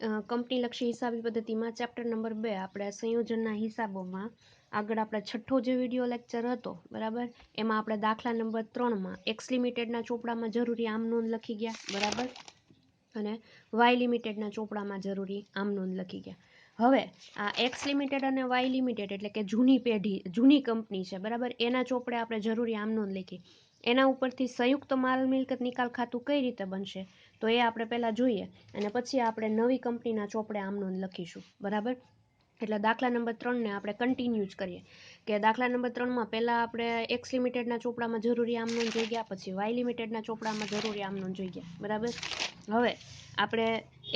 કંપનીલક્ષી હિસાબી પદ્ધતિમાં chapter number 2 આપણે સંયોજનના હિસાબોમાં આગળ આપણે છઠ્ઠો જે વિડીયો લેક્ચર હતો બરાબર, એમાં આપણે દાખલા નંબર 3માં એક્સ લિમિટેડના ચોપડામાં જરૂરી આમ નોંધ લખી ગયા બરાબર, અને વાય લિમિટેડના ચોપડામાં જરૂરી આમ નોંધ લખી ગયા. હવે આ એક્સ લિમિટેડ અને વાય લિમિટેડ એટલે કે જૂની પેઢી જૂની કંપની છે બરાબર, એના ચોપડે આપણે જરૂરી આમ નોંધ લખી. એના ઉપરથી સંયુક્ત માલ મિલકત નિકાલ ખાતું કઈ રીતે બનશે તો એ આપણે પહેલાં જોઈએ, અને પછી આપણે નવી કંપનીના ચોપડે આમ નોંધ લખીશું બરાબર. એટલે દાખલા નંબર 3ને આપણે કન્ટિન્યુ જ કરીએ કે દાખલા નંબર 3માં પહેલાં આપણે એક્સ લિમિટેડના ચોપડામાં જરૂરી આમ નોંધ જોઈ ગયા, પછી વાય લિમિટેડના ચોપડામાં જરૂરી આમ નોંધ જોઈ ગયા બરાબર. હવે આપણે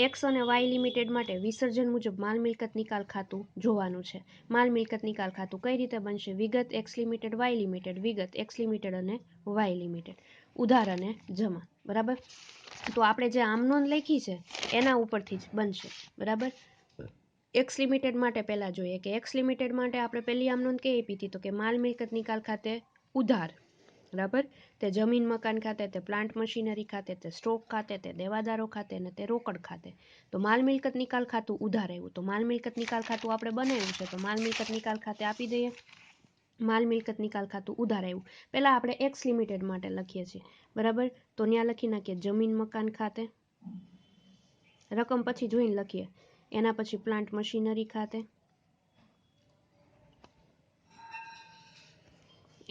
એક્સ અને વાય લિમિટેડ માટે વિસર્જન મુજબ માલ મિલકત નિકાલ ખાતું જોવાનું છે. માલ મિલકત નિકાલ ખાતું કઈ રીતે બનશે? વિગત એક્સ લિમિટેડ વાય લિમિટેડ, વિગત એક્સ લિમિટેડ અને વાય લિમિટેડ, ઉધાર અને જમા બરાબર. તો આપણે જે આમ નોંધ લખી છે એના ઉપરથી જ બનશે બરાબર. એક્સ લિમિટેડ માટે પહેલાં જોઈએ કે એક્સ લિમિટેડ માટે આપણે પહેલી આમ નોંધ કઈ આપી હતી તો કે માલ મિલકત નિકાલ ખાતે ઉધાર બરાબર, તે જમીન મકાન ખાતે, તે પ્લાન્ટ મશીનરી ખાતે, તે સ્ટોક ખાતે, તે દેવાદારો ખાતે અને તે રોકડ ખાતે. તો માલ મિલકત નિકાલ ખાતું ઉધાર આવ્યું, તો માલ મિલકત નિકાલ ખાતું આપણે બનાવ્યું છે તો માલ મિલકત નિકાલ ખાતે આપી દઈએ. માલ મિલકત નિકાલ ખાતું ઉધાર આવ્યું. પહેલાં આપણે એક્સ લિમિટેડ માટે લખીએ છીએ બરાબર, તો ત્યાં લખી નાખીએ જમીન મકાન ખાતે, રકમ પછી જોઈને લખીએ. એના પછી પ્લાન્ટ મશીનરી ખાતે,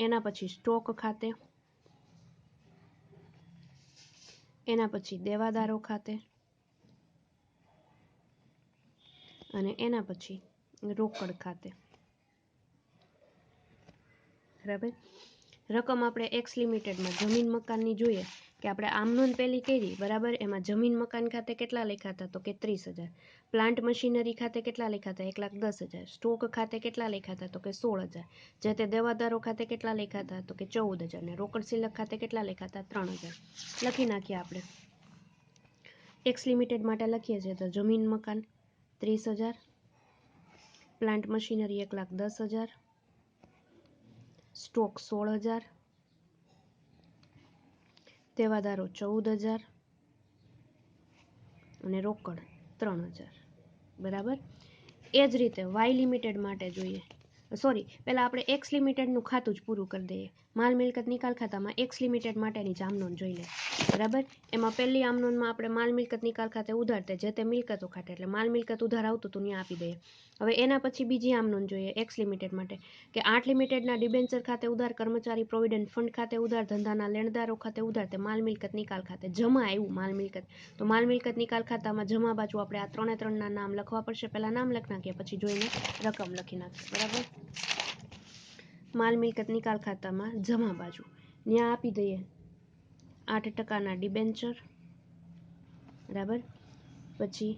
એના પછી સ્ટોક ખાતે, એના પછી દેવાદારો ખાતે અને એના પછી રોકડ ખાતે બરાબર. રકમ આપણે એક્સ લિમિટેડમાં જમીન મકાનની જોઈએ કે આપણે આમ નોંધ પહેલી કરી બરાબર, એમાં જમીન મકાન ખાતે કેટલા લખ્યા હતા તો કે 30,000, પ્લાન્ટ મશીનરી ખાતે કેટલા લખ્યા હતા 1,10,000, સ્ટોક ખાતે કેટલા લખ્યા હતા તો કે 16,000, જે તે દેવાદારો ખાતે કેટલા લખ્યા હતા તો કે 14,000 ને રોકડ સિલક ખાતે કેટલા લખ્યા હતા 3,000. લખી નાખીએ આપણે. એક્સ લિમિટેડ માટે લખીએ છીએ તો જમીન મકાન 30,000, પ્લાન્ટ મશીનરી 1,10,000, સ્ટોક 16,000, દેવાદારો 14,000 અને રોકડ 3,000 બરાબર. એ જ રીતે વાય લિમિટેડ માટે જોઈએ, સોરી પહેલાં આપણે એક્સ લિમિટેડનું ખાતું જ પૂરું કરી દઈએ. માલ મિલકત નિકાલ ખાતામાં એક્સ લિમિટેડ માટેની જ આમ નોંધ જોઈ લે બરાબર. એમાં પહેલી આમ નોંધમાં આપણે માલ મિલકત નિકાલ ખાતે ઉધાર તે જે તે મિલકતો ખાતે એટલે માલ મિલકત ઉધાર આવતું હતું ત્યાં આપી દઈએ. હવે એના પછી બીજી આમ નોંધ જોઈએ એક્સ લિમિટેડ માટે કે 8 લિમિટેડના ડિબેન્ચર ખાતે ઉધાર, કર્મચારી પ્રોવિડન્ટ ફંડ ખાતે ઉધાર, ધંધાના લેણદારો ખાતે ઉધાર, તે માલ મિલકત નિકાલ ખાતે જમા આવ્યું માલ મિલકત. તો માલ મિલકત નિકાલ ખાતામાં જમા બાજુ આપણે આ 3 નામ લખવા પડશે. પહેલાં નામ લખી નાખીએ પછી જોઈને રકમ લખી નાખીએ બરાબર. માલ મિલકત નિકાલ ખાતામાં જમા બાજુ ત્યાં આપી દઈએ 8% ડિબેન્ચર બરાબર, પછી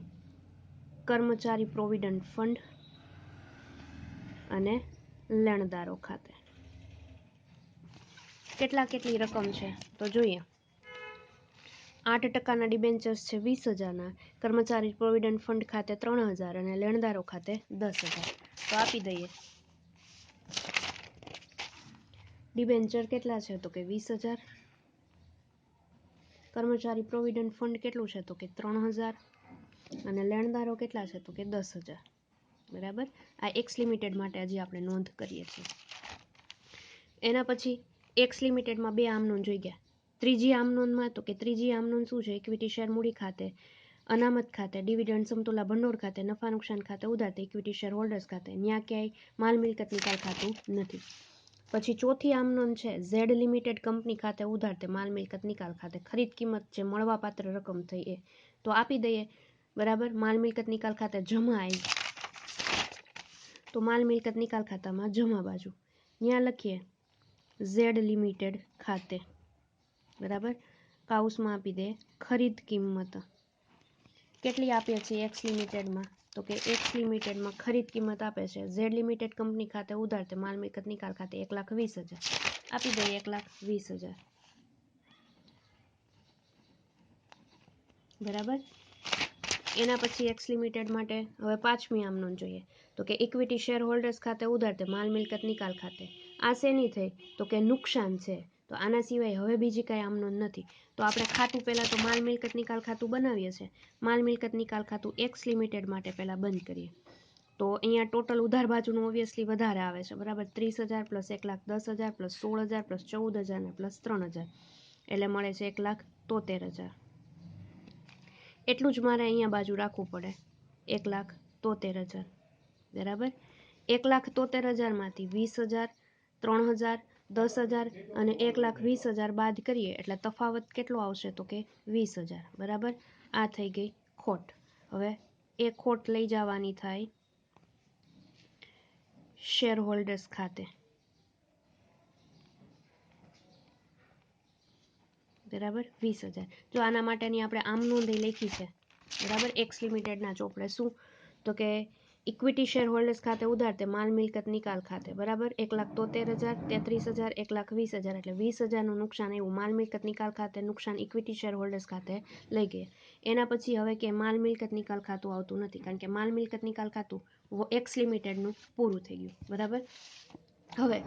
કર્મચારી પ્રોવિડન્ટ ફંડ અને લેણદારો ખાતે કેટલી રકમ છે તો જોઈએ. 8%ના ડિબેન્ચર્સ છે 20,000ના, કર્મચારી પ્રોવિડન્ટ ફંડ ખાતે 3,000 અને લેણદારો ખાતે 10,000. તો આપી દઈએ. ડિબેન્ચર કેટલા છે તો કે 20,000, કર્મચારી પ્રોવિડન્ટ ફંડ કેટલું છે તો કે 3,000 અને લેણદારો કેટલા છે તો કે 10,000 બરાબર. આ એક્સ લિમિટેડ માટે હજી આપણે નોંધ કરીએ છીએ. એના પછી એક્સ લિમિટેડમાં 2 આમ નોંધ જોઈ ગયા. ત્રીજી આમ નોંધમાં તો કે ત્રીજી આમ નોંધ શું છે? ઇક્વિટી શેર મૂડી ખાતે, અનામત ખાતે, ડિવિડન્ડ સમતુલા ભંડોળ ખાતે, નફા નુકસાન ખાતે ઉધાર તે ઇક્વિટી શેર હોલ્ડર્સ ખાતે. ત્યાં ક્યાંય માલ મિલકત નિકાલ ખાતું નથી. પછી ચોથી આમ નોંધ છે ઝેડ લિમિટેડ કંપની ખાતે ઉધાર તે માલ મિલકત નિકાલ ખાતે, ખરીદ કિંમત જે મળવાપાત્ર રકમ થઈ એ તો આપી દઈએ બરાબર. માલ મિલકત નિકાલ ખાતે જમા આવી તો માલ મિલકત નિકાલ ખાતામાં જમા બાજુ ત્યાં લખીએ ઝેડ લિમિટેડ ખાતે બરાબર. કાઉસમાં આપી દે ખરીદ કિંમત કેટલી આપીએ છીએ એક્સ લિમિટેડમાં તો કે એક્સ લિમિટેડમાં ખરીદ કિંમત આપે છે ઝેડ લિમિટેડ કંપની ખાતે ઉધાર તે માલ મિલકત નિકાલ ખાતે 1,20,000 આપી દઈએ 1,20,000 બરાબર. એના પછી એક્સ લિમિટેડ માટે હવે પાંચમી આમ નોંધ જોઈએ તો કે ઇક્વિટી શેર હોલ્ડર્સ ખાતે ઉધાર તે માલ મિલકત નિકાલ ખાતે. આ શેની થઈ તો કે નુકસાન છે. તો તો આના સિવાય હવે બીજી કાંઈ આમ નોંધ નથી. તો આપણે ખાતું પહેલાં તો માલ મિલકત નિકાલ ખાતું બનાવીએ છીએ. માલ મિલકત નિકાલ ખાતું એક્સ લિમિટેડ માટે પહેલાં બંધ કરીએ. તો અહીંયા ટોટલ ઉધાર બાજુનું ઓબ્વિયસલી વધારે આવે છે, બરાબર. 30,000 પ્લસ 1,10,000 પ્લસ 16,000 પ્લસ 14,000 ને પ્લસ 3,000 એટલે મળે છે 1,73,000. એટલું જ મારે અહીંયા બાજુ રાખવું પડે, 1,73,000, બરાબર. 1,73,000માંથી 20,000, 3,000, 10,000 અને 1,20,000 બાદ કરીએ એટલે તફાવત કેટલો આવશે તો કે 20,000, બરાબર. આ થઈ ગઈ ખોટ. હવે એ ખોટ લઈ જવાની થાય શેર હોલ્ડર્સ ખાતે, બરાબર. 20,000. જો આના માટેની આપણે આમ નોંધ લખી છે, બરાબર. એક્સ લિમિટેડના ચોપડે શું તો કે ઇક્વિટી શેર હોલ્ડર્સ ખાતે ઉધાર તે માલ મિલકત નિકાલ ખાતે, બરાબર. 1,73,000, 33,000, 1,20,000 એટલે 20,000નું નુકસાન એવું માલ મિલકત નિકાલ ખાતે નુકસાન ઇક્વિટી શેર હોલ્ડર્સ ખાતે લઈ ગયા. એના પછી હવે કે માલ મિલકત નિકાલ ખાતું આવતું નથી, કારણ કે માલ મિલકત નિકાલ ખાતું એક્સ લિમિટેડનું પૂરું થઈ ગયું, બરાબર. હવે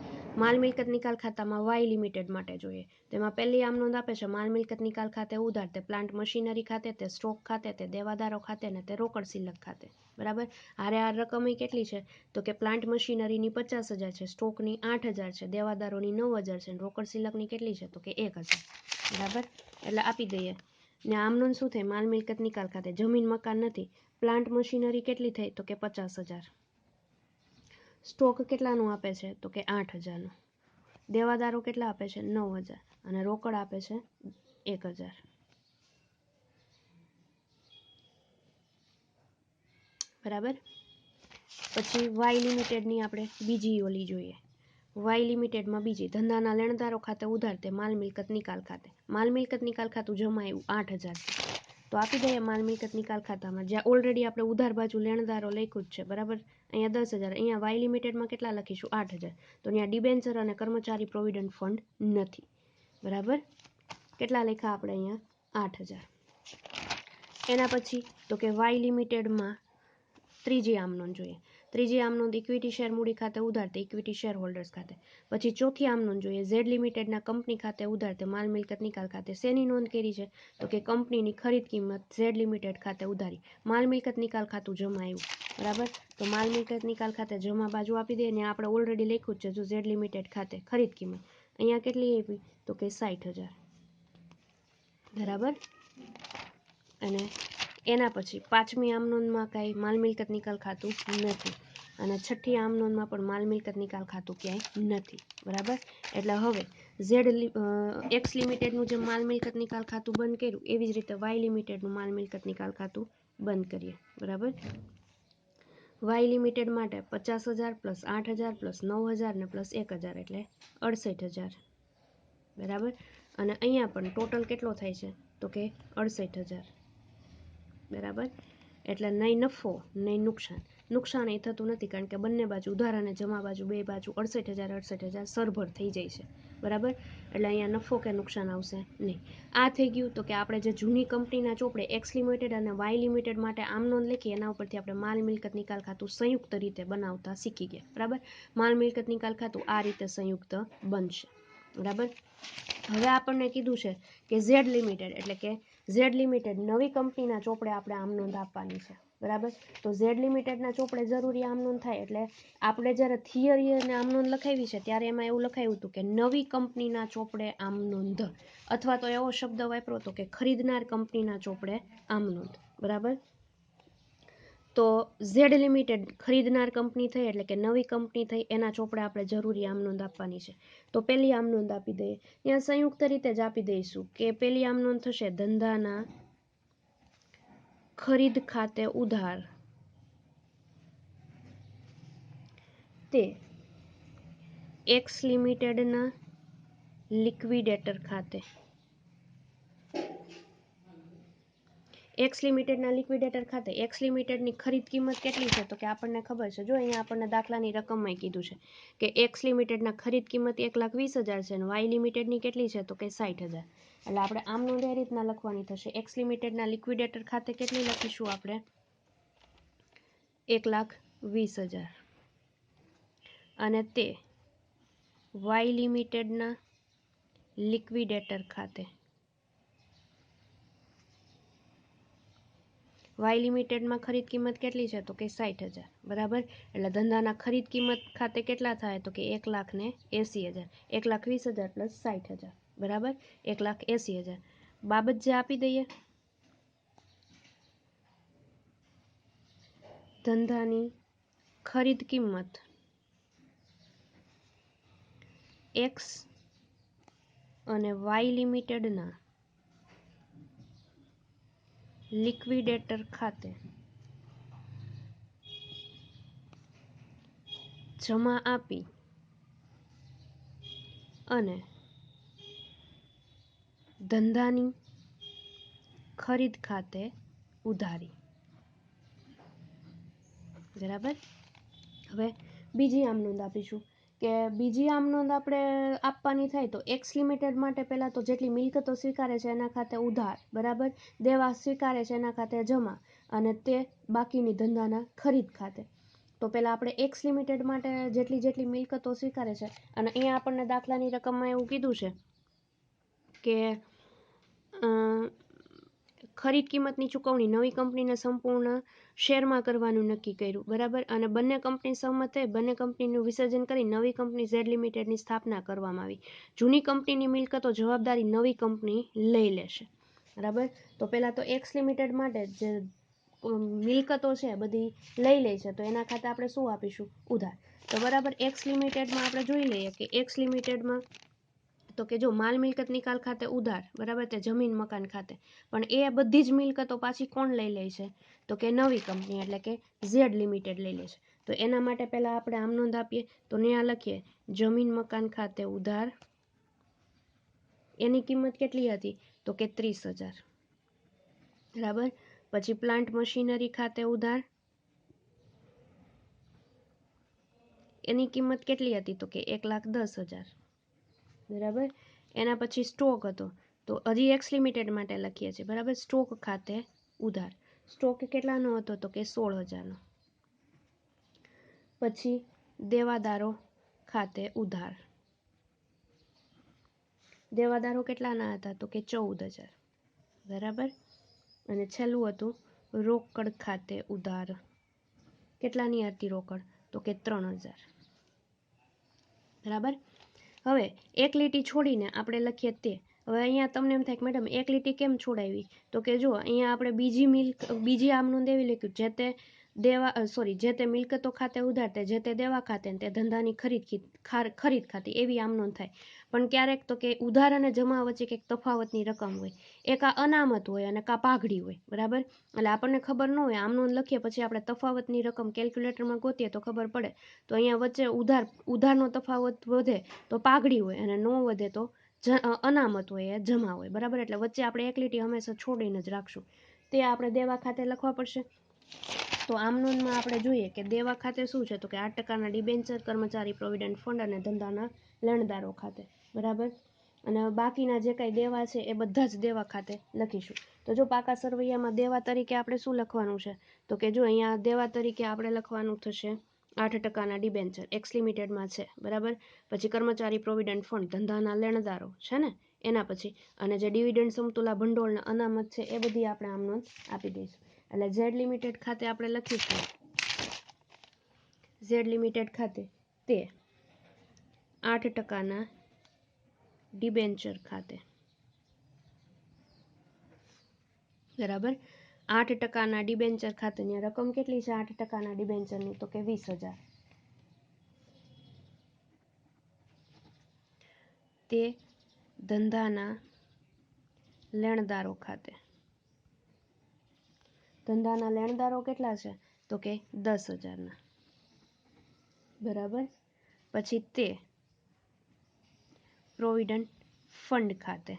માલ મિલકત નિકાલ ખાતામાં વાય લિમિટેડ માટે જોઈએ. તેમાં પહેલી આમ નોંધ આપે છે માલ મિલકત નિકાલ ખાતે ઉધાર તે પ્લાન્ટ મશીનરી ખાતે, તે સ્ટોક ખાતે, તે દેવાદારો ખાતે ને તે રોકડ સિલક ખાતે, બરાબર. હારે આ રકમ કેટલી છે તો કે પ્લાન્ટ મશીનરીની 50,000 છે, સ્ટોકની 8,000 છે, દેવાદારોની 9,000 છે, રોકડ સિલકની કેટલી છે તો કે 1,000, બરાબર. એટલે આપી દઈએ ને આમ નોંધ શું થાય માલ મિલકત નિકાલ ખાતે જમીન મકાન નથી, પ્લાન્ટ મશીનરી કેટલી થઈ તો કે 50,000, સ્ટોક કેટલાનું આપે છે તો કે 8,000નું, દેવાદારો કેટલા આપે છે 9,000 અને રોકડ આપે છે 1,000, બરાબર. પછી વાય લિમિટેડની આપણે બીજી ઓલી જોઈએ. વાય લિમિટેડમાં બીજી ધંધાના લેણદારો ખાતે ઉધાર તે માલ મિલકત નિકાલ ખાતે, માલ મિલકત નિકાલ ખાતું જમા આવ્યું 8,000, તો આપી દઈએ માલ મિલકત નિકાલ ખાતામાં, જ્યાં ઓલરેડી આપણે ઉધાર બાજુ લેણદારો લખ્યું જ છે, બરાબર. અહીંયા 10,000, અહીંયા વાય લિમિટેડમાં કેટલા લખીશું 8,000, તો અહીંયા ડિબેન્ચર અને કર્મચારી પ્રોવિડન્ટ ફંડ નથી, બરાબર. કેટલા લખ્યા આપણે અહીંયા 8,000. એના પછી તો કે વાય લિમિટેડમાં ત્રીજી આમ નોંધ જોઈએ. ત્રીજી આમ નોંધ ઇક્વિટી શેર મૂડી ખાતે ઉધાર તે ઇક્વિટી શેર હોલ્ડર્સ ખાતે. પછી ચોથી આમ નોંધ જોઈએ ઝેડ લિમિટેડના કંપની ખાતે ઉધાર તે માલ મિલકત નિકાલ ખાતે. શેની નોંધ કરી છે તો કે કંપનીની ખરીદ કિંમત ઝેડ લિમિટેડ ખાતે ઉધારી, માલ મિલકત નિકાલ ખાતું જમા આવ્યું, બરાબર. તો માલ મિલકત નિકાલ ખાતે જમા બાજુ આપી દઈએ ને આપણે ઓલરેડી લખ્યું જ છે જો ઝેડ લિમિટેડ ખાતે ખરીદ કિંમત અહીંયા કેટલી આપી તો કે 60,000, બરાબર. અને એના પછી પાંચમી આમ નોંધમાં કાંઈ માલ મિલકત નિકાલ ખાતું નથી અને છઠ્ઠી આમ નોંધમાં પણ માલ મિલકત નિકાલ ખાતું ક્યાંય નથી, બરાબર. એટલે હવે ઝેડ એક્સ લિમિટેડનું જે માલ મિલકત નિકાલ ખાતું બંધ કર્યું એવી જ રીતે વાય લિમિટેડનું માલ મિલકત નિકાલ ખાતું બંધ કરીએ, બરાબર. વાય લિમિટેડ માટે 50,000 પ્લસ 8,000 પ્લસ 9,000 ને પ્લસ 1,000 એટલે 68,000, બરાબર. અને અહીંયા પણ ટોટલ કેટલો થાય છે તો કે 68,000, બરાબર. એટલે નહીં નફો નહીં નુકસાન, નુકસાન એ થતું નથી કારણ કે બંને બાજુ ઉધાર અને જમા બાજુ બે બાજુ 68,000 સરભર થઈ જાય છે, બરાબર. એટલે અહીંયા નફો કે નુકસાન આવશે નહીં. આ થઈ ગયું તો કે આપણે જે જૂની કંપનીના ચોપડે એક્સ લિમિટેડ અને વાય લિમિટેડ માટે આમ નોંધ લખી એના ઉપરથી આપણે માલ મિલકત નિકાલ ખાતું સંયુક્ત રીતે બનાવતા શીખી ગયા, બરાબર. માલ મિલકત નિકાલ ખાતું આ રીતે સંયુક્ત બનશે, બરાબર. હવે આપણને કીધું છે કે ઝેડ લિમિટેડ એટલે કે ઝેડ લિમિટેડ નવી કંપનીના ચોપડે આપણે આમ નોંધ આપવાની છે, બરાબર. તો ઝેડ લિમિટેડના ચોપડે જરૂરી આમ નોંધ થાય એટલે આપણે જ્યારે થિયરી અને આમ નોંધ લખાવી છે ત્યારે એમાં એવું લખાયું હતું કે નવી કંપનીના ચોપડે આમ નોંધ, અથવા તો એવો શબ્દ વાપરો હતો કે ખરીદનાર કંપનીના ચોપડે આમ નોંધ, બરાબર. તો ઝેડ લિમિટેડ ખરીદનાર કંપની થઈ એટલે કે નવી કંપની થઈ એના ચોપડે આપણે જરૂરી આમ નોંધ આપવાની છે. તો પહેલી આમ નોંધ આપી દઈએ, ત્યાં સંયુક્ત રીતે જ આપી દઈશું કે પહેલી આમ નોંધ થશે ધંધાના ખરીદ ખાતે ઉધાર તે એક્સ લિમિટેડના લિક્વિડેટર ખાતે, એક્સ લિમિટેડના લિક્વિડેટર ખાતે એક્સ લિમિટેડની ખરીદ કિંમત કેટલી છે તો કે આપણને ખબર છે, જો અહીંયા આપણને દાખલાની રકમમાં કીધું છે કે એક્સ લિમિટેડના ખરીદ કિંમત 1,20,000 છે અને વાય લિમિટેડની કેટલી છે તો કે 60,000. એટલે આપણે આમ નોંધ એ રીતના લખવાની થશે એક્સ લિમિટેડના લિક્વિડેટર ખાતે કેટલી લખીશું આપણે 1,20,000 અને તે વાય લિમિટેડના લિક્વિડેટર ખાતે, વાય લિમિટેડમાં ખરીદ કિંમત કેટલી છે તો કે 60,000 બરાબર. એટલે ધંધાના ખરીદ કિંમત ખાતે કેટલા થાય તો કે 1,80,000, 1,20,000 પ્લસ 60,000 બરાબર 1,80,000. બાબત જે આપી દઈએ, ધંધાની ખરીદ કિંમત એક્સ અને વાય લિમિટેડના લિક્વિડેટર ખાતે જમા આપી અને ધંધાની ખરીદ ખાતે ઉધારી બરાબર. હવે બીજી આમ નોંધ આપીશું કે બીજી આમ નોંધ આપણે આપવાની થાય તો એક્સ લિમિટેડ માટે પહેલાં તો જેટલી મિલકતો સ્વીકારે છે એના ખાતે ઉધાર બરાબર, દેવા સ્વીકારે છે એના ખાતે જમા અને તે બાકીની ધંધાના ખરીદ ખાતે. તો પહેલાં આપણે એક્સ લિમિટેડ માટે જેટલી મિલકતો સ્વીકારે છે અને અહીંયા આપણને દાખલાની રકમમાં એવું કીધું છે કે ખરીદ કિંમતની ચૂકવણી નવી કંપનીને સંપૂર્ણ શેરમાં કરવાનું નક્કી કર્યું બરાબર. અને બંને કંપની સહમત થઈ બંને કંપનીનું વિસર્જન કરી નવી કંપની ઝેડ લિમિટેડની સ્થાપના કરવામાં આવી. જૂની કંપનીની મિલકતો જવાબદારી નવી કંપની લઈ લેશે બરાબર. તો પહેલાં તો એક્સ લિમિટેડ માટે જે મિલકતો છે બધી લઈ લે છે તો એના ખાતે આપણે શું આપીશું ઉધાર. તો બરાબર એક્સ લિમિટેડમાં આપણે જોઈ લઈએ કે એક્સ લિમિટેડમાં તો કે જો માલ મિલકત નિકાલ ખાતે ઉધાર બરાબર તે જમીન મકાન ખાતે, પણ એ બધી જ મિલકતો પાછી કોણ લઈ લે છે તો કે નવી કંપની એટલે કે ઝેડ લિમિટેડ લઈ લે છે. તો એના માટે પહેલાં આપણે આમ નોંધ આપીએ તો ત્યાં લખીએ જમીન મકાન ખાતે ઉધાર, એની કિંમત કેટલી હતી તો કે 30,000 બરાબર. પછી પ્લાન્ટ મશીનરી ખાતે ઉધાર, એની કિંમત કેટલી હતી તો કે 1,10,000 બરાબર. એના પછી સ્ટોક હતો તો હજી એક્સ લિમિટેડ માટે લખીએ છીએ બરાબર. સ્ટોક ખાતે ઉધાર, સ્ટોક કેટલાનો હતો તો કે 16,000નો. પછી દેવાદારો ખાતે ઉધાર, દેવાદારો કેટલાના હતા તો કે 14,000 બરાબર. અને છેલ્લું હતું રોકડ ખાતે ઉધાર, કેટલાની હતી રોકડ તો કે 3,000 બરાબર. હવે એક લીટી છોડીને આપણે લખીએ તે. હવે અહીંયા તમને એમ થાય કે મેડમ એક લીટી કેમ છોડાવી તો કે જો અહીંયા આપણે બીજી આમ નોંધ એવી લખ્યું જે તે મિલકતો ખાતે ઉધાર તે જે તે દેવા ખાતે તે ધંધાની ખરીદ ખાતે એવી આમ નોંધ થાય. પણ ક્યારેક તો કે ઉધાર અને જમા વચ્ચે કંઈક તફાવતની રકમ હોય, એક આ અનામત હોય અને કા પાઘડી હોય બરાબર. એટલે આપણને ખબર ન હોય આમ નોંધ લખીએ પછી આપણે તફાવતની રકમ કેલ્ક્યુલેટરમાં ગોતીએ તો ખબર પડે. તો અહીંયા વચ્ચે ઉધારનો તફાવત વધે તો પાઘડી હોય અને ન વધે તો અનામત હોય એ જમા હોય બરાબર. એટલે વચ્ચે આપણે એક લીટી હંમેશા છોડીને જ રાખશું. તે આપણે દેવા ખાતે લખવા પડશે. તો આમ નોંધમાં આપણે જોઈએ કે દેવા ખાતે શું છે તો કે 8% ડિબેન્ચર, કર્મચારી પ્રોવિડન્ટ ફંડ અને ધંધાના લેણદારો ખાતે બરાબર. અને બાકીના જે કાંઈ દેવા છે એ બધા જ દેવા ખાતે લખીશું. તો જો પાકા સરવૈયામાં દેવા તરીકે આપણે શું લખવાનું છે તો કે જો અહીંયા દેવા તરીકે આપણે લખવાનું થશે 8% ડિબેન્ચર એક્સ લિમિટેડમાં છે બરાબર. પછી કર્મચારી પ્રોવિડન્ટ ફંડ ધંધાના લેણદારો છે ને એના પછી, અને જે ડિવિડન્ડ સમતુલા ભંડોળના અનામત છે એ બધી આપણે આમ નોંધ આપી દઈશું. એટલે ઝેડ લિમિટેડ ખાતે આપણે લખીશું ઝેડ લિમિટેડ ખાતે તે 8% ડિબેન્ચર ખાતે બરાબર. 8% ડિબેન્ચર ખાતેની રકમ કેટલી છે 8% ડિબેન્ચરની તો કે 20,000. તે ધંધાના લેણદારો ખાતે, ધંધાના લેણદારો કેટલા છે તો કે 10,000ના બરાબર. પછી તે પ્રોવિડન્ટ ફંડ ખાતે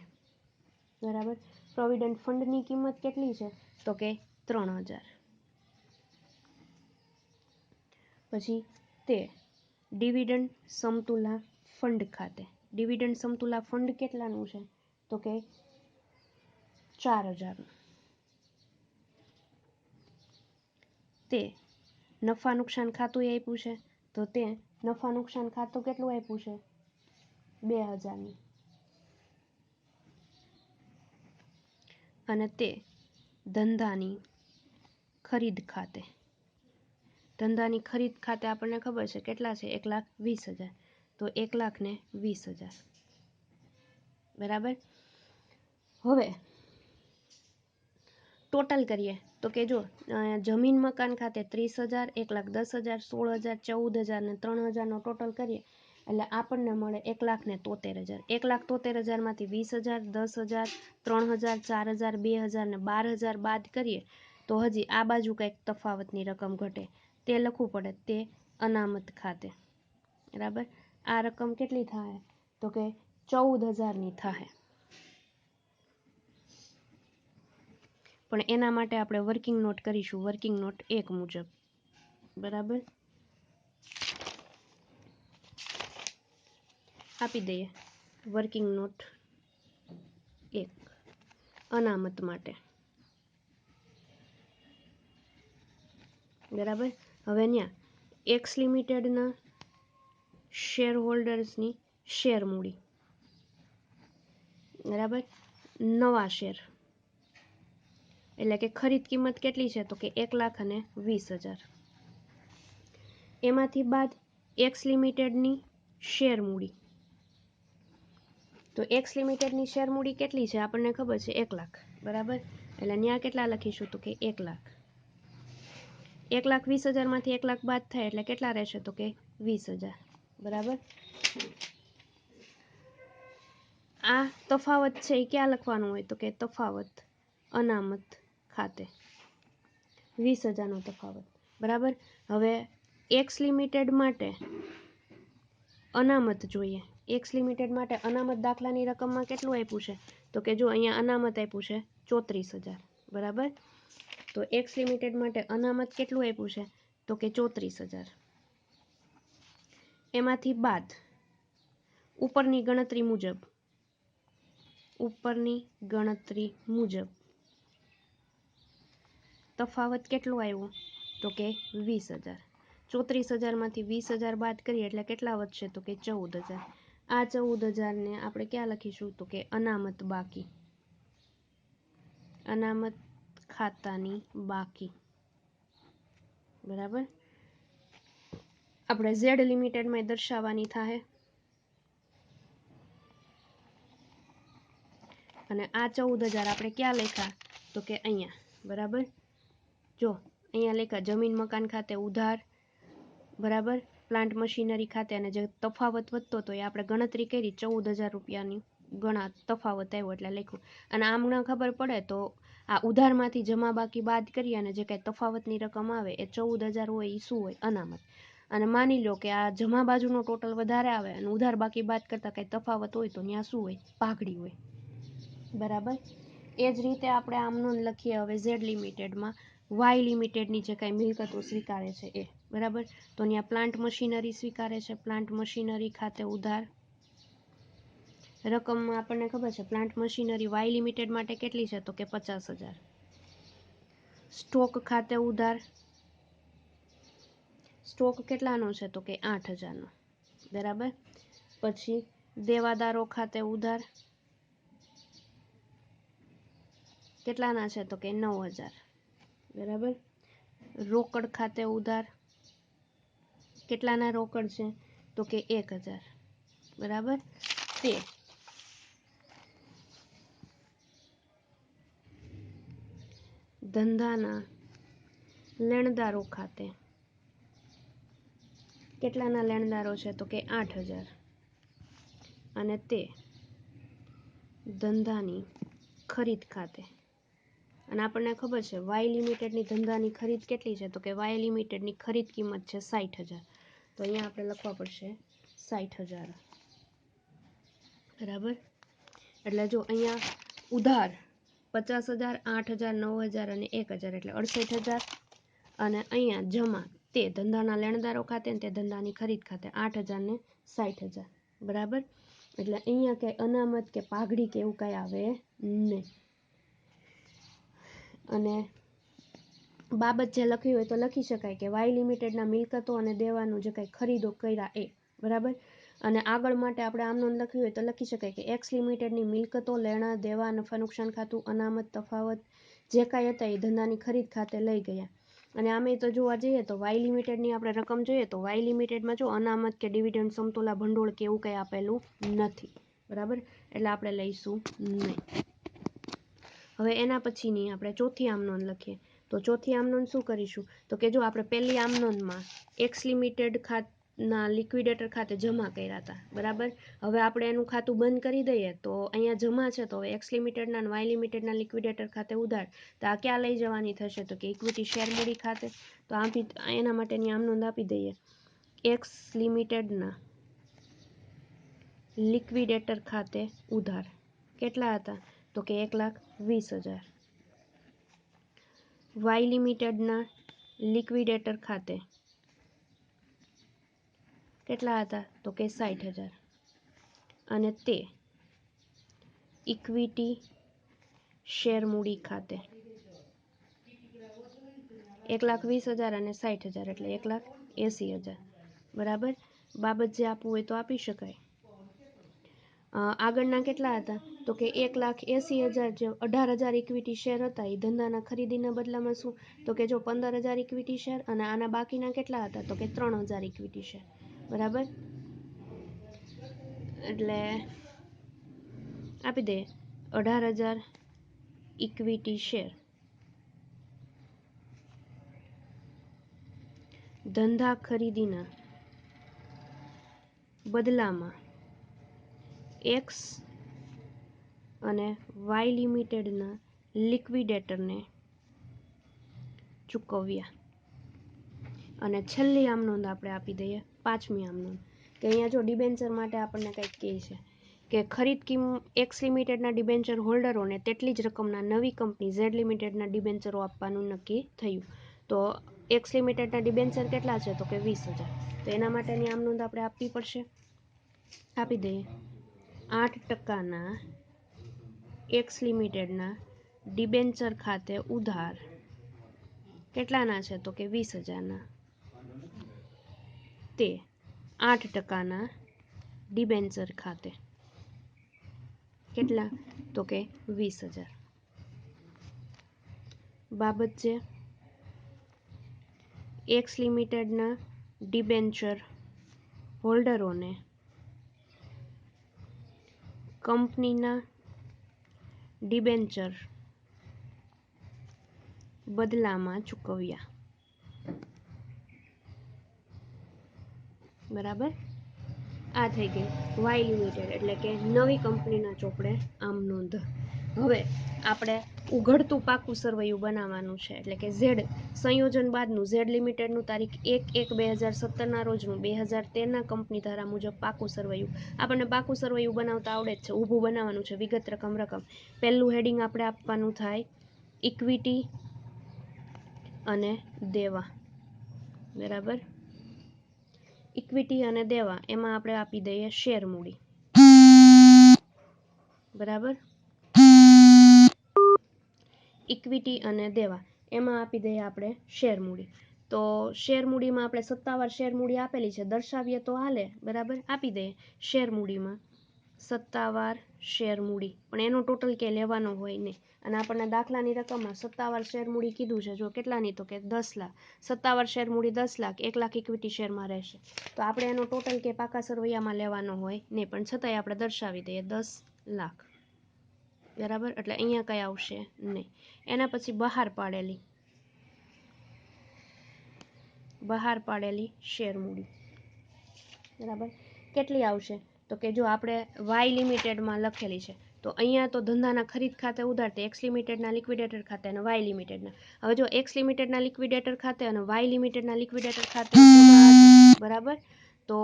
બરાબર. પ્રોવિડન્ટ ફંડની કિંમત કેટલી છે તો કે 3,000. પછી તે ડિવિડન્ડ સમતુલા ફંડ ખાતે, ડિવિડન્ડ સમતુલા ફંડ કેટલાનું છે તો કે 4,000નું. તે નફા નુકસાન ખાતું આપ્યું છે તો તે નફા નુકસાન ખાતું કેટલું આપ્યું છે 2,000નું અને તે ધંધાની ખરીદ ખાતે. ધંધાની ખરીદ ખાતે આપણને ખબર છે કેટલા છે, 1,20,000. તો 1,20,000. બરાબર. હવે ટોટલ કરીએ તો કે જો જમીન મકાન ખાતે 30,000, 1,10,000, 16,000, 14,000 ને 3,000નો ટોટલ કરીએ એટલે આપણને મળે 1,73,000. 1,73,000 માંથી 20,000, 10,000, 3,000, 4,000, 2,000 ને 12,000 બાદ કરીએ તો હજી આ બાજુ કંઈક તફાવતની રકમ ઘટે. તે લખવું પડે, તે અનામત ખાતે. બરાબર. આ રકમ કેટલી થાય તો કે 14,000ની થાય. પણ એના માટે આપણે વર્કિંગ નોટ કરીશું, વર્કિંગ નોટ 1 મુજબ. બરાબર. આપી દઈએ વર્કિંગ નોટ 1 અનામત માટે. બરાબર. હવે ત્યાં એક્સ લિમિટેડના શેર હોલ્ડર્સની શેર મૂડી. બરાબર. નવા શેર એટલે કે ખરીદ કિંમત કેટલી છે તો કે 1,20,000. એમાંથી બાદ એક્સ લિમિટેડની શેર મૂડી. તો એક્સ લિમિટેડની શેર મૂડી કેટલી છે આપણને ખબર છે 1,00,000. બરાબર. એટલે ત્યાં કેટલા લખીશું તો કે 1,00,000. 1,20,000 માંથી 1,00,000 બાદ થાય એટલે કેટલા રહેશે તો કે 20,000. બરાબર. આ તફાવત છે એ ક્યાં લખવાનું હોય તો કે તફાવત અનામત ખાતે. 20,000નો તફાવત. બરાબર. હવે એક્સ લિમિટેડ માટે અનામત જોઈએ. એક્સ લિમિટેડ માટે અનામત દાખલાની રકમમાં કેટલું આપ્યું છે તો કે જો અહીંયા અનામત આપ્યું છે 34,000. બરાબર. તો એક્સ લિમિટેડ માટે અનામત કેટલું આપ્યું છે તો કે 34,000. એમાંથી બાદ ઉપરની ગણતરી મુજબ તફાવત કેટલો આવ્યો તો કે 20,000. 34,000 માંથી 20,000 બાદ કરીએ એટલે કેટલા વધશે તો કે 14,000. આ 14,000ને આપણે ક્યાં લખીશું તો કે અનામત બાકી. અનામત ખાતાની બાકી. બરાબર. આપણે ઝેડ લિમિટેડમાં દર્શાવવાની થાય. અને આ 14,000 આપણે ક્યાં લખ્યા તો કે અહીંયા. બરાબર. જો અહીંયા લખ્યા જમીન મકાન ખાતે ઉધાર. બરાબર. પ્લાન્ટ મશીનરી ખાતે અને જે તફાવત વધતો હતો એ આપણે ગણતરી કરી 14,000 રૂપિયાની તફાવત આવ્યો એટલે લખ્યું. અને આમ ન ખબર પડે તો આ ઉધારમાંથી જમા બાકી બાદ કરી અને જે કાંઈ તફાવતની રકમ આવે એ 14,000 હોય એ શું હોય અનામત. અને માની લો કે આ જમા બાજુનો ટોટલ વધારે આવે અને ઉધાર બાકી બાદ કરતાં કંઈ તફાવત હોય તો ત્યાં શું હોય પાઘડી હોય. બરાબર. એ જ રીતે આપણે આમનો લખીએ હવે ઝેડ લિમિટેડમાં વાય લિમિટેડની જે કાંઈ મિલકતો સ્વીકારે છે એ. બરાબર. તો ત્યાં પ્લાન્ટ મશીનરી સ્વીકારે છે. પ્લાન્ટ મશીનરી ખાતે ઉધાર રકમમાં આપણને ખબર છે પ્લાન્ટ મશીનરી વાય લિમિટેડ માટે કેટલી છે તો કે 50,000. સ્ટોક ખાતે ઉધાર. સ્ટોક કેટલાનો છે તો કે 8,000નો. બરાબર. પછી દેવાદારો ખાતે ઉધાર કેટલાના છે તો કે 9,000. બરાબર. રોકડ ખાતે ઉધાર કેટલાના રોકડ છે તો કે 1,000. બરાબર. તે ધંધાના લેણદારો ખાતે કેટલાના લેણદારો છે તો કે 8,000. અને તે ધંધાની ખરીદ ખાતે. અને આપણને ખબર છે વાય લિમિટેડની ધંધાની ખરીદ કેટલી છે તો કે વાય લિમિટેડની ખરીદ કિંમત છે 60,000. તો અહીંયા આપણે લખવા પડશે 60,000. બરાબર. એટલે જો અહીંયા ઉધાર 50,000, 8,000, 9,000 અને 1,000 એટલે 68,000. અને અહીંયા જમા તે ધંધાના લેણદારો ખાતે ને તે ધંધાની ખરીદ ખાતે 8,000 ને 60,000. બરાબર. એટલે અહીંયા કંઈ અનામત કે પાઘડી કે એવું કાંઈ આવે નહીં. અને બાબત જે લખી હોય તો લખી શકાય કે વાય લિમિટેડના મિલકતો અને દેવાનું જે કાંઈ ખરીદો કર્યા એ. બરાબર. અને આગળ માટે આપણે આમ નોંધ લખવી હોય તો લખી શકાય કે એક્સ લિમિટેડની મિલકતો, લેણા દેવા, નફા નુકસાન ખાતું, અનામત, તફાવત જે કાંઈ હતા એ ધંધાની ખરીદ ખાતે લઈ ગયા. અને આમે તો જોવા જઈએ તો વાય લિમિટેડની આપણે રકમ જોઈએ તો વાય લિમિટેડમાં જો અનામત કે ડિવિડન્ડ, સમતોલા ભંડોળ કે એવું કંઈ આપેલું નથી, બરાબર, એટલે આપણે લઈશું નહીં. હવે એના પછીની આપણે ચોથી આમ નોંધ લખીએ તો ચોથી આમ નોંધ શું કરીશું તો કે જો આપણે પહેલી આમ નોંધમાં એક્સ લિમિટેડ ના લિક્વિડેટર ખાતે જમા કર્યા હતા, બરાબર. હવે આપણે એનું ખાતું બંધ કરી દઈએ તો અહીંયા જમા છે, તો હવે એક્સ લિમિટેડના અને વાય લિમિટેડના લિક્વિડેટર ખાતે ઉધાર, તો આ ક્યાં લઈ જવાની થશે તો કે ઇક્વિટી શેર મૂડી ખાતે. તો એના માટેની આમ નોંધ આપી દઈએ, એક્સ લિમિટેડના લિક્વિડેટર ખાતે ઉધાર કેટલા હતા તો કે 1,20,000. વાય લિમિટેડના લિક્વિડેટર ખાતે કેટલા હતા તો કે 60,000 અને તે ઇક્વિટી શેર મૂડી ખાતે 1,20,000 અને 60,000 એટલે 1,80,000, બરાબર. બાબત જે આપવું હોય તો આપી શકાય. આગળના કેટલા હતા તો કે 1,80,000 જે 18,000 ઇક્વિટી શેર હતા એ ધંધાના ખરીદીના બદલામાં શું તો કે જો 15,000 ઇક્વિટી શેર, અને આના બાકીના કેટલા હતા તો કે 3,000 ઇક્વિટી શેર, બરાબર. એટલે આપી દઈએ 18,000 ઇક્વિટી શેર ધંધા ખરીદીના બદલામાં એક્સ અને વાય લિમિટેડના લિક્વિડેટરને ચૂકવ્યા. અને છેલ્લી આમ નોંધ આપણે આપી દઈએ, પાંચમી આમ નોંધ, કે અહીંયા જો ડિબેન્ચર માટે આપણને કંઈક કહે છે કે ખરીદ એક્સ લિમિટેડના ડિબેન્ચર હોલ્ડરોને તેટલી જ રકમના નવી કંપની ઝેડ લિમિટેડના ડિબેન્ચરો આપવાનું નક્કી થયું. તો એક્સ લિમિટેડના ડિબેન્ચર કેટલા છે તો કે 20,000. તો એના માટેની આમ નોંધ આપણે આપવી પડશે, આપી દઈએ 8%ના એક્સ લિમિટેડના ડિબેન્ચર ખાતે ઉધાર કેટલાના છે તો કે 20,000ના, તે 8%ના ડિબેન્ચર ખાતે કેટલા તો કે 20,000. બાબત છે એક્સ લિમિટેડના ડિબેન્ચર હોલ્ડરોને કંપનીના ડિબેન્ચર બદલામાં ચૂકવ્યા, બરાબર. આ થઈ ગઈ વાય લિમિટેડ એટલે કે નવી કંપનીના ચોપડે આમ નોંધ. હવે આપણે ઉઘડતું પાકું સરવૈયું બનાવવાનું છે, એટલે કે ઝેડ સંયોજન બાદનું ઝેડ લિમિટેડનું તારીખ 1/1/2017ના રોજનું 2013ના કંપની ધારા મુજબ પાકું સરવૈયું. આપણને પાકું સરવૈયું બનાવતા આવડે જ છે, ઊભું બનાવવાનું છે, વિગત રકમ. પહેલું હેડિંગ આપણે આપવાનું થાય ઇક્વિટી અને દેવા, બરાબર. ઇક્વિટી અને દેવા એમાં આપણે આપી દઈએ શેર મૂડી, બરાબર. ઇક્વિટી અને દેવા એમાં આપી દઈએ આપણે શેર મૂડી. તો શેર મૂડીમાં આપણે સત્તાવાર શેર મૂડી આપેલી છે, દર્શાવીએ તો હાલે, બરાબર. આપી દઈએ શેર મૂડીમાં સત્તાવાર શેર મૂડી, પણ એનો ટોટલ કે લેવાનો હોય નહીં. અને આપણને દાખલાની રકમમાં સત્તાવાર શેર મૂડી કીધું છે, જો કેટલાની તો કે 10 લાખ. સત્તાવાર શેર મૂડી 10 લાખ, 1 લાખ ઇક્વિટી શેરમાં રહેશે. તો આપણે એનો ટોટલ કે પાકા સરવૈયામાં લેવાનો હોય નહીં, પણ છતાંય આપણે દર્શાવી દઈએ 10 લાખ, બરાબર. એટલે અહીંયા કંઈ આવશે નહીં. એના પછી બહાર પાડેલી શેર મૂડી, બરાબર. કેટલી આવશે તો કે જો આપણે વાય લિમિટેડમાં લખેલી છે, તો અહીંયા તો ધંધાના ખરીદ ખાતે ઉધાર તે એક્સ લિમિટેડના લિક્વિડેટર ખાતે અને વાય લિમિટેડના. હવે જો એક્સ લિમિટેડના લિક્વિડેટર ખાતે અને વાય લિમિટેડના લિક્વિડેટર ખાતે બરાબર, તો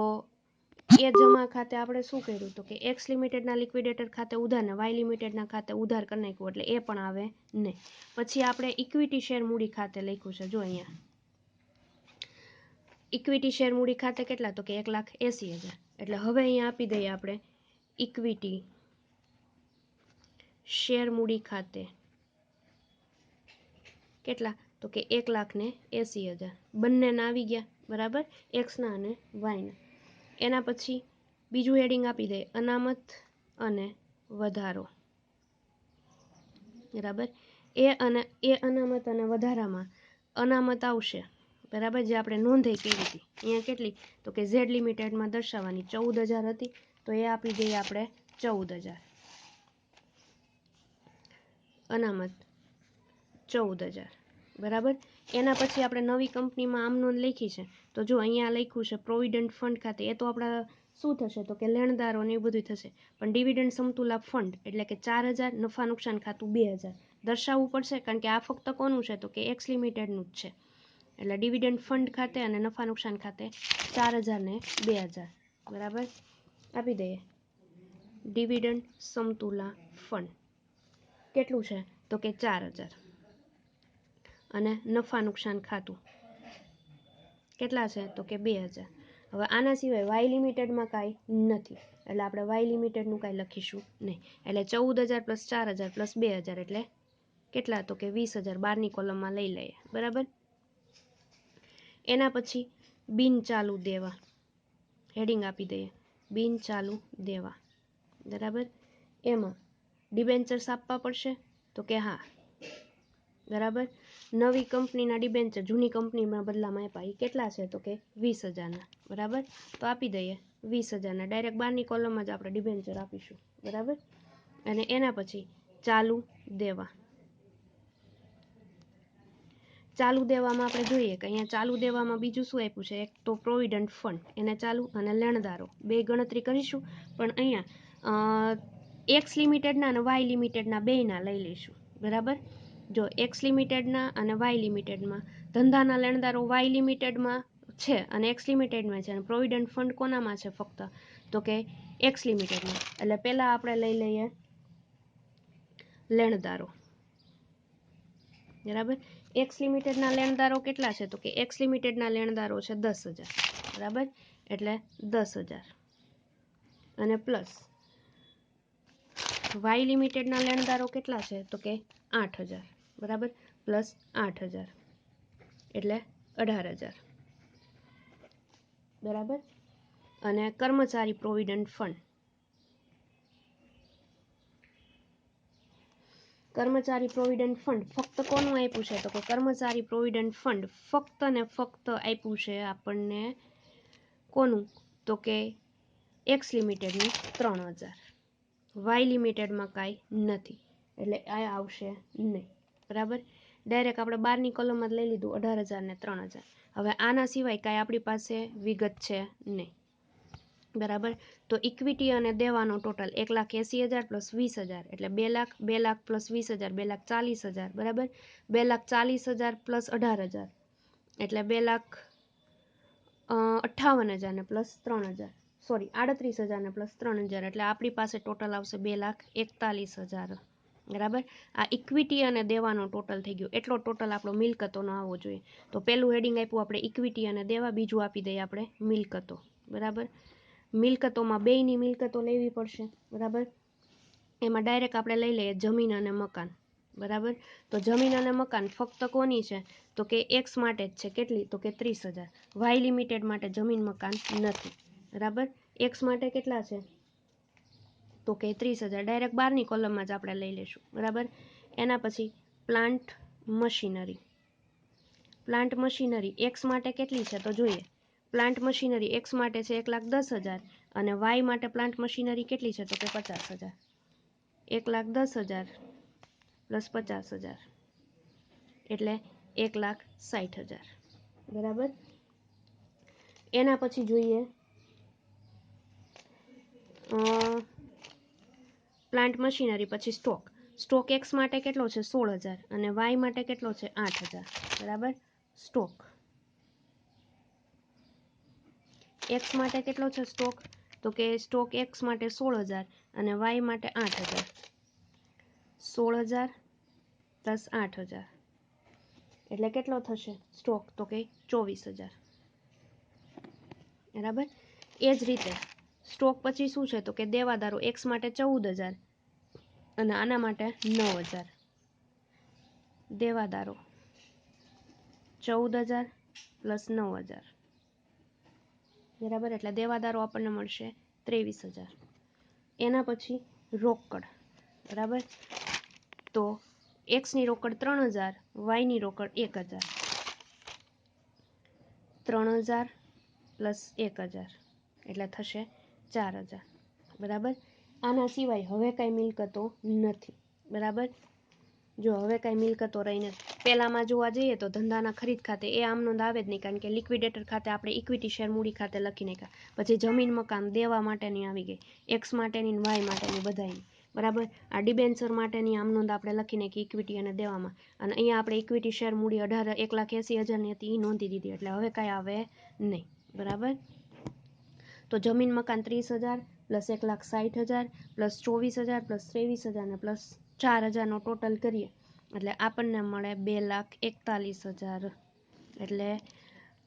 એ જમા ખાતે આપણે શું કર્યું તો કે એક્સ લિમિટેડના લિક્વિડેટર ખાતે ઉધાર ને વાય લિમિટેડના ખાતે ઉધાર કરી નાખ્યું, એટલે એ પણ આવે નહીં. પછી આપણે ઇક્વિટી શેર મૂડી ખાતે લખ્યું છે, જો અહીંયા ઇક્વિટી શેર મૂડી ખાતે કેટલા તો કે 1,80,000. એટલે હવે અહીંયા આપી દઈએ આપણે ઇક્વિટી શેર મૂડી ખાતે કેટલા તો કે 1,80,000. બંનેના આવી ગયા, બરાબર, એક્સના અને વાયના. એના પછી બીજું હેડિંગ આપી દઈએ અનામત અને વધારો, બરાબર. એ અનામત અને વધારામાં અનામત આવશે, બરાબર, જે આપણે નોંધે કેવી હતી અહીંયા કેટલી, તો કે ઝેડ લિમિટેડમાં દર્શાવવાની 14,000 હતી, તો એ આપી દઈએ આપણે 14,000. અનામત 14,000, બરાબર. એના પછી આપણે નવી કંપનીમાં આમ નોંધ લખી છે, તો જો અહીંયા લખ્યું છે પ્રોવિડન્ટ ફંડ ખાતે, એ તો આપણા શું થશે, તો કે લેણદારો ને એ બધું થશે. પણ ડિવિડન્ડ સમતુલા ફંડ એટલે કે 4,000, નફા નુકસાન ખાતું 2,000 દર્શાવવું પડશે, કારણ કે આ ફક્ત કોનું છે, તો કે એક્સ લિમિટેડનું જ છે. એટલે ડિવિડન્ડ ફંડ ખાતે અને નફા નુકસાન ખાતે 4,000 ને 2,000, બરાબર, આપી દઈએ. ડિવિડન્ડ સમતુલા ફંડ કેટલું છે, તો કે 4,000 અને નફા નુકસાન ખાતું કેટલા છે, તો કે 2,000. હવે આના સિવાય વાય લિમિટેડમાં કાંઈ નથી, એટલે આપણે વાય લિમિટેડનું કાંઈ લખીશું નહીં. એટલે 14,000 પ્લસ 4,000 પ્લસ 2,000 એટલે કેટલા, તો કે 20,000 બારની કોલમમાં લઈ લઈએ, બરાબર. એના પછી બિન ચાલુ દેવા હેડિંગ આપી દઈએ બિન ચાલુ દેવા, બરાબર. એમાં ડિબેન્ચર્સ આપવા પડશે, તો કે હા, બરાબર. નવી કંપનીના ડિબેન્ચર જૂની કંપનીમાં બદલામાં આપ્યા એ કેટલા છે, તો કે 20,000ના, બરાબર. તો આપી દઈએ 20,000ના, ડાયરેક્ટ બારની કોલમમાં જ આપણે ડિબેન્ચર આપીશું, બરાબર. અને એના પછી ચાલુ દેવા, ચાલુ દેવામાં આપણે જોઈએ કે અહીંયા ચાલુ દેવામાં બીજું શું આપ્યું છે, એક તો પ્રોવિડન્ટ ફંડ એને ચાલુ અને લેણદારો બે ગણતરી કરીશું, પણ અહીંયા એક્સ લિમિટેડના અને વાય લિમિટેડના બેયના લઈ લઈશું, બરાબર. જો એક્સ લિમિટેડના અને વાય લિમિટેડમાં ધંધાના લેણદારો વાય લિમિટેડમાં છે અને એક્સ લિમિટેડમાં છે, અને પ્રોવિડન્ટ ફંડ કોનામાં છે ફક્ત, તો કે એક્સ લિમિટેડમાં. એટલે પહેલાં આપણે લઈ લઈએ લેણદારો, બરાબર. એક્સ લિમિટેડના લેણદારો કેટલા છે, તો કે એક્સ લિમિટેડના લેણદારો છે 10,000, બરાબર, એટલે 10,000 અને પ્લસ વાય લિમિટેડના લેણદારો કેટલા છે, તો કે 8,000, બરાબર, પ્લસ 8,000 એટલે 18,000, બરાબર. અને કર્મચારી પ્રોવિડન્ટ ફંડ, કર્મચારી પ્રોવિડન્ટ ફંડ ફક્ત કોનું આપ્યું છે, તો કે કર્મચારી પ્રોવિડન્ટ ફંડ ફક્ત ને ફક્ત આપ્યું છે આપણને કોનું, તો કે એક્સ લિમિટેડનું 3,000, વાય લિમિટેડમાં કાંઈ નથી, એટલે આ આવશે નહીં, બરાબર. ડાયરેક્ટ આપણે બારની કોલમમાં જ લઈ લીધું 18,000 ને 3,000. હવે આના સિવાય કાંઈ આપણી પાસે વિગત છે નહીં, બરાબર. તો ઇક્વિટી અને દેવાનો ટોટલ 1,80,000 પ્લસ 20,000 એટલે 2 લાખ, 2 લાખ પ્લસ 20,000 2,40,000, બરાબર. 2,40,000 પ્લસ 18,000 એટલે 2,58,000 ને પ્લસ 3,000, સોરી 38,000 ને પ્લસ 3,000 એટલે આપણી પાસે ટોટલ આવશે 2,41,000, બરાબર. આ ઇક્વિટી અને દેવાનો ટોટલ થઈ ગયો, એટલો ટોટલ આપણો મિલકતોનો આવવો જોઈએ. તો પહેલું હેડિંગ આપ્યું આપણે ઇક્વિટી અને દેવા, બીજું આપી દઈએ આપણે મિલકતો, બરાબર. મિલકતોમાં બેયની મિલકતો લેવી પડશે, બરાબર. એમાં ડાયરેક્ટ આપણે લઈ લઈએ જમીન અને મકાન, બરાબર. તો જમીન અને મકાન ફક્ત કોની છે, તો કે એક્સ માટે જ છે, કેટલી, તો કે 30,000. વાય લિમિટેડ માટે જમીન મકાન નથી, બરાબર. એક્સ માટે કેટલા છે, તો કે 30,000, ડાયરેક્ટ બારની કોલમમાં જ આપણે લઈ લઈશું, બરાબર. એના પછી plant machinery, plant machinery x માટે કેટલી છે, તો જોઈએ. પ્લાન્ટ મશીનરી એક્સ માટે છે 1,10,000 અને વાય માટે પ્લાન્ટ મશીનરી કેટલી છે, તો કે 50,000. 1,10,000 પ્લસ 50,000 એટલે 1,60,000, બરાબર. એના પછી જોઈએ પ્લાન્ટ મશીનરી પછી સ્ટોક, સ્ટોક એક્સ માટે કેટલો છે 16,000 અને વાય માટે કેટલો છે 8,000, બરાબર. સ્ટોક એક્સ માટે કેટલો છે સ્ટોક, તો કે સ્ટોક એક્સ માટે 16,000 અને વાય માટે 8,000, 16,000 પ્લસ 8,000 એટલે કેટલો થશે સ્ટોક, તો કે 24,000, બરાબર. એ જ રીતે સ્ટોક પછી શું છે, તો કે દેવાદારો એક્સ માટે 14,000 અને આના માટે 9,000, દેવાદારો 14,000 પ્લસ 9,000, બરાબર. એટલે દેવાદારો આપણને મળશે 23,000. એના પછી રોકડ, બરાબર. તો એક્સની રોકડ 3,000, વાયની રોકડ 1,000. 3,000 પ્લસ 1,000 એટલે થશે 4,000, બરાબર. આના સિવાય હવે કાંઈ મિલકતો નથી, બરાબર. જો હવે કાંઈ મિલકતો રહી નથી. પહેલાંમાં જોવા જઈએ તો ધંધાના ખરીદ ખાતે એ આમ નોંધ આવે જ નહીં, કારણ કે લિક્વિડેટર ખાતે આપણે ઇક્વિટી શેર મૂડી ખાતે લખી નાખ્યા. પછી જમીન મકાન દેવા માટેની આવી ગઈ, એક્સ માટેની વાય માટેની બધાની, બરાબર. આ ડિબેન્ચર માટેની આમ નોંધ આપણે લખી નાખી ઇક્વિટી અને દેવામાં, અને અહીંયા આપણે ઇક્વિટી શેર મૂડી 1,80,000ની હતી એ નોંધી દીધી, એટલે હવે કાંઈ આવે નહીં, બરાબર. તો જમીન મકાન 30,000 પ્લસ 1,60,000 પ્લસ 24,000 પ્લસ 23,000 ને પ્લસ 4,000નો ટોટલ કરીએ એટલે આપણને મળે 2,41,000. એટલે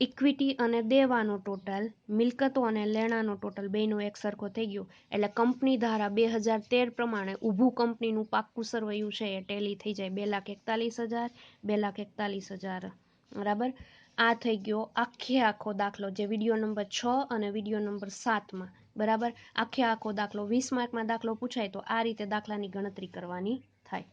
ઇક્વિટી અને દેવાનો ટોટલ, મિલકતો અને લેણાનો ટોટલ બેનો એક સરખો થઈ ગયો. એટલે કંપની ધારા 2013 પ્રમાણે ઊભું કંપનીનું પાક્કું સરવૈયું છે એ ટેલી થઈ જાય 2,41,000, 2,41,000, બરાબર. આ થઈ ગયો આખો દાખલો, જે વિડીયો નંબર 6 અને વિડીયો નંબર 7માં, બરાબર. આખો દાખલો 20 માર્કમાં દાખલો પૂછાય તો આ રીતે દાખલાની ગણતરી કરવાની થાય.